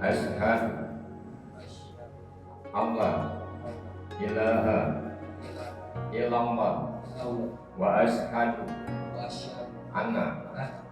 Asyhadu Allah ilaha illallah wa asyhadu anna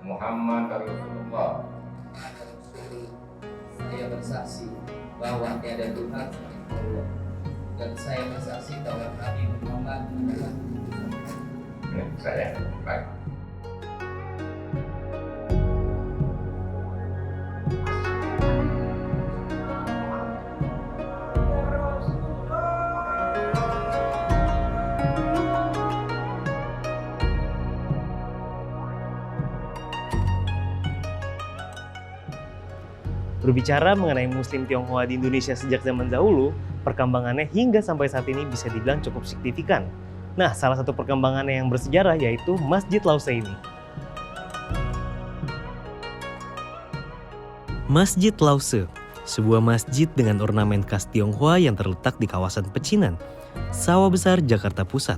Muhammad Rasulullah. Saya bersaksi bahwa tiada Tuhan selain Allah, dan saya bersaksi bahwa Nabi Muhammad adalah Saya baik. Berbicara mengenai Muslim Tionghoa di Indonesia sejak zaman dahulu, perkembangannya hingga sampai saat ini bisa dibilang cukup signifikan. Nah, salah satu perkembangannya yang bersejarah yaitu Masjid Lause ini. Masjid Lause, sebuah masjid dengan ornamen khas Tionghoa yang terletak di kawasan Pecinan, Sawah Besar, Jakarta Pusat.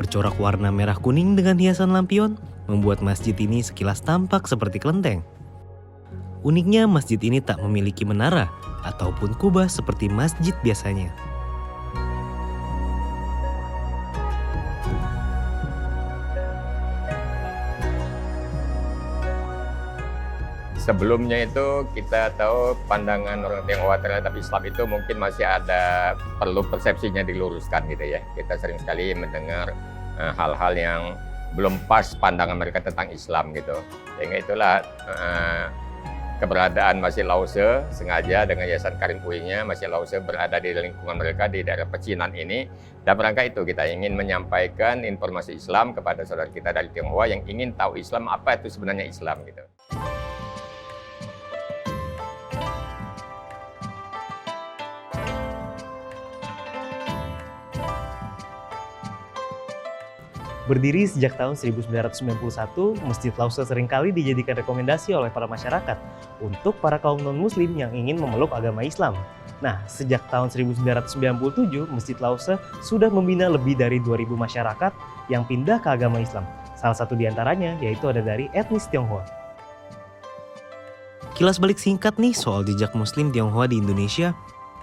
Bercorak warna merah kuning dengan hiasan lampion, membuat masjid ini sekilas tampak seperti kelenteng. Uniknya, masjid ini tak memiliki menara ataupun kubah seperti masjid biasanya. Sebelumnya itu kita tahu pandangan orang Tionghoa terhadap Islam itu mungkin masih ada perlu persepsinya diluruskan gitu ya. Kita sering sekali mendengar hal-hal yang belum pas pandangan mereka tentang Islam gitu. Sehingga itulah keberadaan Masjid Lause sengaja dengan Yayasan Karim UI-nya, Masjid Lause berada di lingkungan mereka di daerah Pecinan ini. Dan rangka itu kita ingin menyampaikan informasi Islam kepada saudara kita dari Tionghoa yang ingin tahu Islam, apa itu sebenarnya Islam gitu. Berdiri sejak tahun 1991, Masjid Lause seringkali dijadikan rekomendasi oleh para masyarakat untuk para kaum non-muslim yang ingin memeluk agama Islam. Nah, sejak tahun 1997, Masjid Lause sudah membina lebih dari 2.000 masyarakat yang pindah ke agama Islam. Salah satu diantaranya yaitu ada dari etnis Tionghoa. Kilas balik singkat nih soal jejak muslim Tionghoa di Indonesia.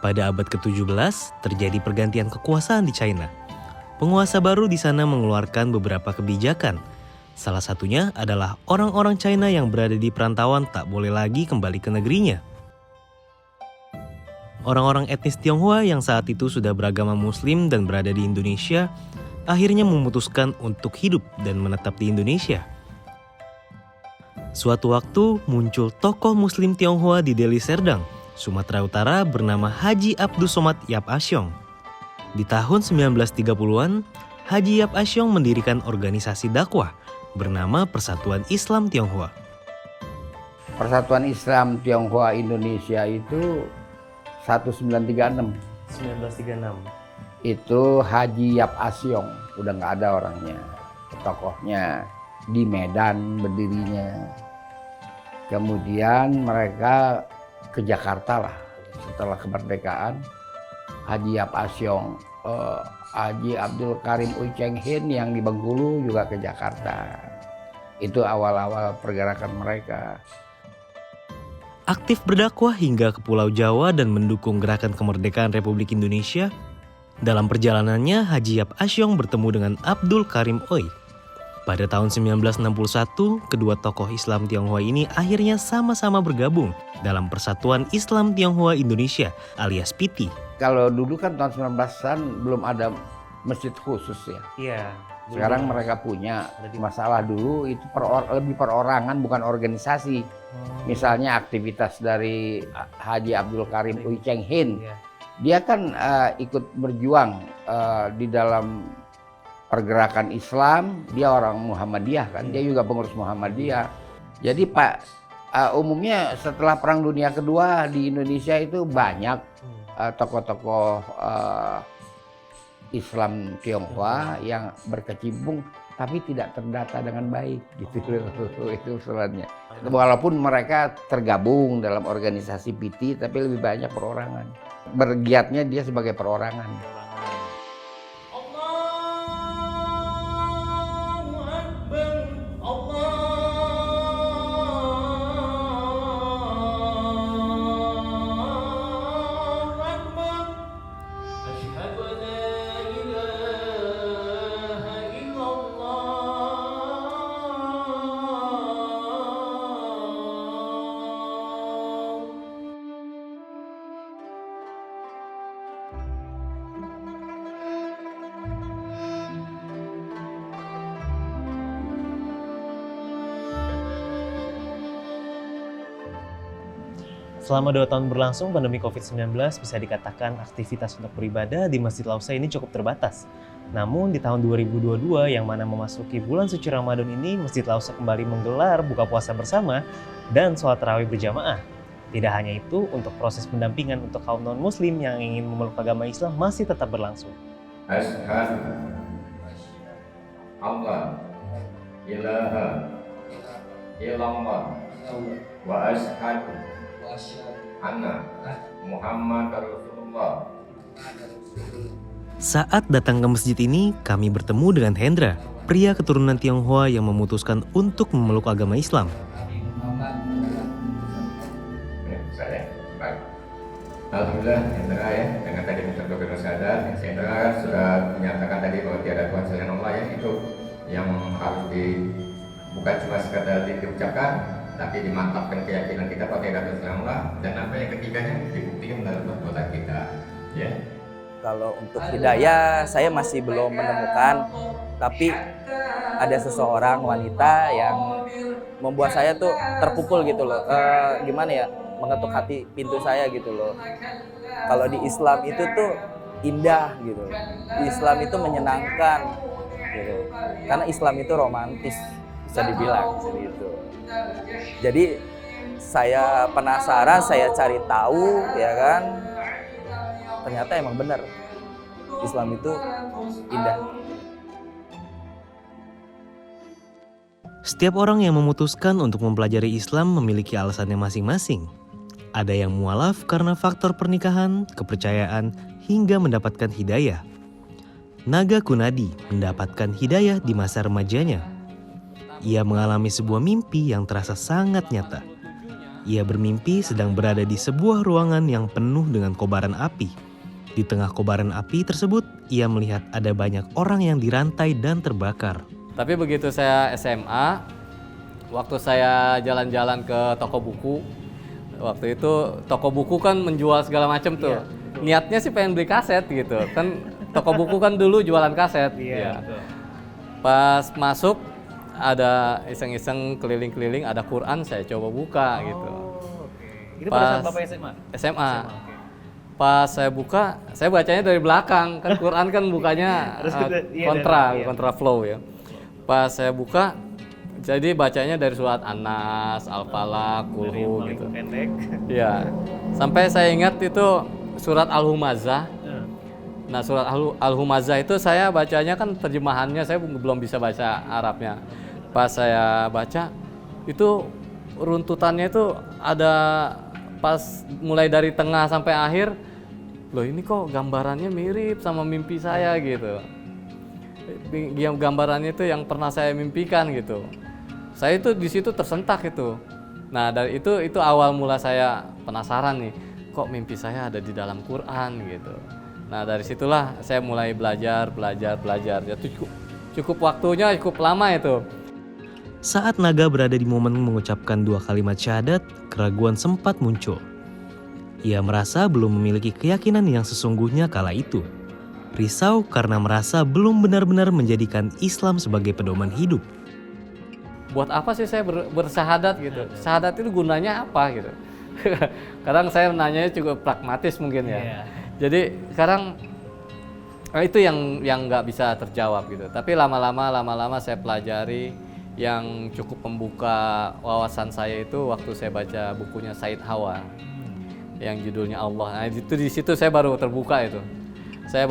Pada abad ke-17, terjadi pergantian kekuasaan di China. Penguasa baru di sana mengeluarkan beberapa kebijakan. Salah satunya adalah orang-orang China yang berada di perantauan tak boleh lagi kembali ke negerinya. Orang-orang etnis Tionghoa yang saat itu sudah beragama Muslim dan berada di Indonesia, akhirnya memutuskan untuk hidup dan menetap di Indonesia. Suatu waktu muncul tokoh Muslim Tionghoa di Deli Serdang, Sumatera Utara bernama Haji Abdus Somad Yap Asyong. Di tahun 1930-an, Haji Yap Asyong mendirikan organisasi dakwah bernama Persatuan Islam Tionghoa. Persatuan Islam Tionghoa Indonesia itu 1936. 1936. Itu Haji Yap Asyong, udah nggak ada orangnya. Tokohnya di Medan berdirinya. Kemudian mereka ke Jakarta lah setelah kemerdekaan. Haji Yap Asyong, Haji Abdul Karim Uy Cheng Hin yang di Bengkulu juga ke Jakarta. Itu awal-awal pergerakan mereka. Aktif berdakwah hingga ke Pulau Jawa dan mendukung gerakan kemerdekaan Republik Indonesia. Dalam perjalanannya, Haji Yap Asyong bertemu dengan Abdul Karim Uy. Pada tahun 1961, kedua tokoh Islam Tionghoa ini akhirnya sama-sama bergabung dalam Persatuan Islam Tionghoa Indonesia alias PITI. Kalau dulu kan tahun 19-an belum ada masjid khusus ya. Iya. Sekarang mereka punya. Masalah dulu itu lebih perorangan bukan organisasi. Misalnya aktivitas dari Haji Abdul Karim Uy Cheng Hin. Dia kan ikut berjuang di dalam pergerakan Islam. Dia orang Muhammadiyah kan. Dia juga pengurus Muhammadiyah. Jadi umumnya setelah Perang Dunia Kedua di Indonesia itu banyak tokoh-tokoh Islam Tionghoa yang berkecimpung tapi tidak terdata dengan baik gitu. Itu usulannya. Walaupun mereka tergabung dalam organisasi PITI tapi lebih banyak perorangan. Bergiatnya dia sebagai perorangan. Selama 2 tahun berlangsung pandemi COVID-19, bisa dikatakan aktivitas untuk beribadah di Masjid Lausa ini cukup terbatas. Namun di tahun 2022 yang mana memasuki bulan suci Ramadan ini, Masjid Lausa kembali menggelar buka puasa bersama dan sholat tarawih berjamaah. Tidak hanya itu, untuk proses pendampingan untuk kaum non-muslim yang ingin memeluk agama Islam masih tetap berlangsung. Asyhadu Allah ilaha illallah wa asyhadu anna Muhammad Rasulullah. Saat datang ke masjid ini, kami bertemu dengan Hendra, pria keturunan Tionghoa yang memutuskan untuk memeluk agama Islam. Saya, baik. Alhamdulillah, Hendra ya, dengan tadi mencoba syahadat, Hendra sudah menyatakan tadi bahwa tiada Tuhan selain Allah ya, itu yang harus bukan cuma sekadar diucapkan, tapi dimantapkan keyakinan kita pada tiada Tuhan selain Allah, dan apa yang ketiganya dibuktikan dalam perbuatan kita, ya. Kalau untuk hidayah saya masih belum menemukan, tapi ada seseorang wanita yang membuat saya tuh terpukul gitu loh. Gimana ya, mengetuk hati pintu saya gitu loh. Kalau di Islam itu tuh indah gitu. Di Islam itu menyenangkan gitu. Karena Islam itu romantis, bisa dibilang seperti itu. Jadi saya penasaran, saya cari tahu ya kan. Ternyata emang benar, Islam itu indah. Setiap orang yang memutuskan untuk mempelajari Islam memiliki alasannya masing-masing. Ada yang mualaf karena faktor pernikahan, kepercayaan, hingga mendapatkan hidayah. Naga Kunadi mendapatkan hidayah di masa remajanya. Ia mengalami sebuah mimpi yang terasa sangat nyata. Ia bermimpi sedang berada di sebuah ruangan yang penuh dengan kobaran api. Di tengah kobaran api tersebut, ia melihat ada banyak orang yang dirantai dan terbakar. Tapi begitu saya SMA, waktu saya jalan-jalan ke toko buku, waktu itu toko buku kan menjual segala macam tuh. Iya, niatnya sih pengen beli kaset gitu. Kan toko buku kan dulu jualan kaset. Iya. Ya. Pas masuk ada iseng-iseng keliling-keliling, ada Quran, saya coba buka gitu. Itu pada saat Bapak SMA? SMA. Pas saya buka, saya bacanya dari belakang, kan Quran kan bukanya kontra flow ya. Pas saya buka, jadi bacanya dari surat An-Nas, Al-Falaq, Qul gitu. Ya, sampai saya ingat itu surat Al-Humazah. Nah, surat Al-Humazah itu saya bacanya kan terjemahannya, saya belum bisa baca Arabnya. Pas saya baca, itu runtutannya itu ada pas mulai dari tengah sampai akhir. Loh, ini kok gambarannya mirip sama mimpi saya gitu. Gambarannya itu yang pernah saya mimpikan gitu. Saya itu di situ tersentak itu. Nah, dari itu awal mula saya penasaran nih, kok mimpi saya ada di dalam Quran gitu. Nah, dari situlah saya mulai belajar. Ya, cukup waktunya cukup lama itu. Saat Naga berada di momen mengucapkan 2 kalimat syahadat, keraguan sempat muncul. Ia merasa belum memiliki keyakinan yang sesungguhnya kala itu. Risau karena merasa belum benar-benar menjadikan Islam sebagai pedoman hidup. Buat apa sih saya bersyahadat gitu? Syahadat itu gunanya apa gitu? Kadang saya nanya cukup pragmatis mungkin ya. Jadi sekarang itu yang nggak bisa terjawab gitu. Tapi lama-lama saya pelajari. Yang cukup membuka wawasan saya itu waktu saya baca bukunya Said Hawa yang judulnya Allah. Nah, itu di situ saya baru terbuka itu. Saya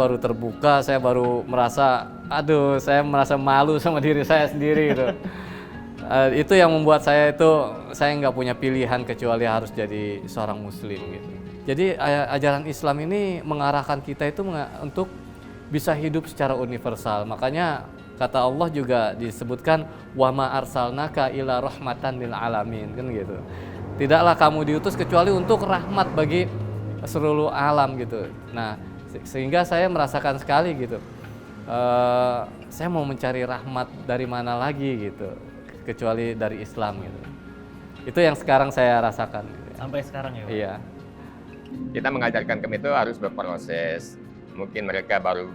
baru merasa, saya merasa malu sama diri saya sendiri gitu. Itu yang membuat saya nggak punya pilihan kecuali harus jadi seorang muslim gitu. Jadi ajaran Islam ini mengarahkan kita itu untuk bisa hidup secara universal. Makanya kata Allah juga disebutkan wa ma arsalnaka ila rahmatan lil alamin, kan gitu. Tidaklah kamu diutus kecuali untuk rahmat bagi seluruh alam gitu. Nah, sehingga saya merasakan sekali gitu. Saya mau mencari rahmat dari mana lagi gitu, kecuali dari Islam gitu. Itu yang sekarang saya rasakan. Gitu. Sampai sekarang ya, Pak? Iya. Kita mengajarkan kami itu harus berproses. Mungkin mereka baru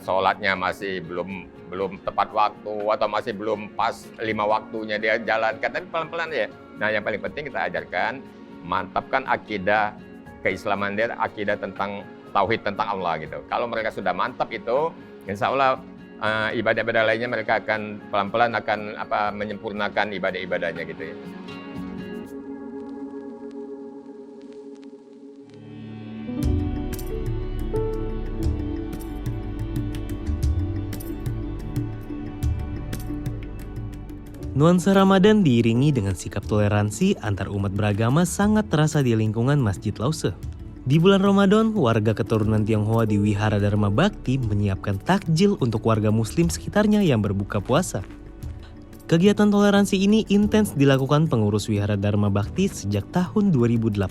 sholatnya masih belum tepat waktu atau masih belum pas 5 waktunya dia jalankan, tapi pelan-pelan ya. Nah, yang paling penting kita ajarkan mantapkan akidah keislaman dia, akidah tentang tauhid tentang Allah gitu. Kalau mereka sudah mantap itu, insya Allah ibadah-ibadah lainnya mereka akan pelan-pelan akan menyempurnakan ibadah-ibadahnya gitu ya. Nuansa Ramadan diiringi dengan sikap toleransi antar umat beragama sangat terasa di lingkungan Masjid Lause. Di bulan Ramadan, warga keturunan Tionghoa di Wihara Dharma Bakti menyiapkan takjil untuk warga muslim sekitarnya yang berbuka puasa. Kegiatan toleransi ini intens dilakukan pengurus Wihara Dharma Bakti sejak tahun 2018.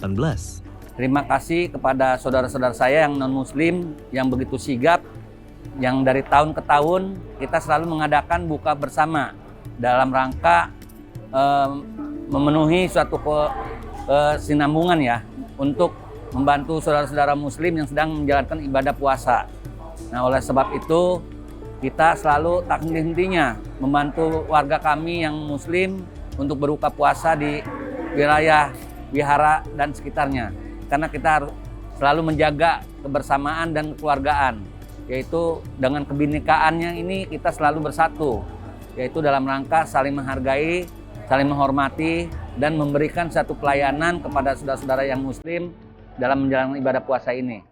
Terima kasih kepada saudara-saudara saya yang non-muslim yang begitu sigap, yang dari tahun ke tahun kita selalu mengadakan buka bersama dalam rangka memenuhi suatu kesinambungan ya, untuk membantu saudara-saudara muslim yang sedang menjalankan ibadah puasa. Nah, oleh sebab itu kita selalu tak henti-hentinya membantu warga kami yang muslim untuk berbuka puasa di wilayah wihara dan sekitarnya. Karena kita harus selalu menjaga kebersamaan dan kekeluargaan, yaitu dengan kebinekaannya ini kita selalu bersatu, yaitu dalam rangka saling menghargai, saling menghormati, dan memberikan satu pelayanan kepada saudara-saudara yang muslim dalam menjalankan ibadah puasa ini.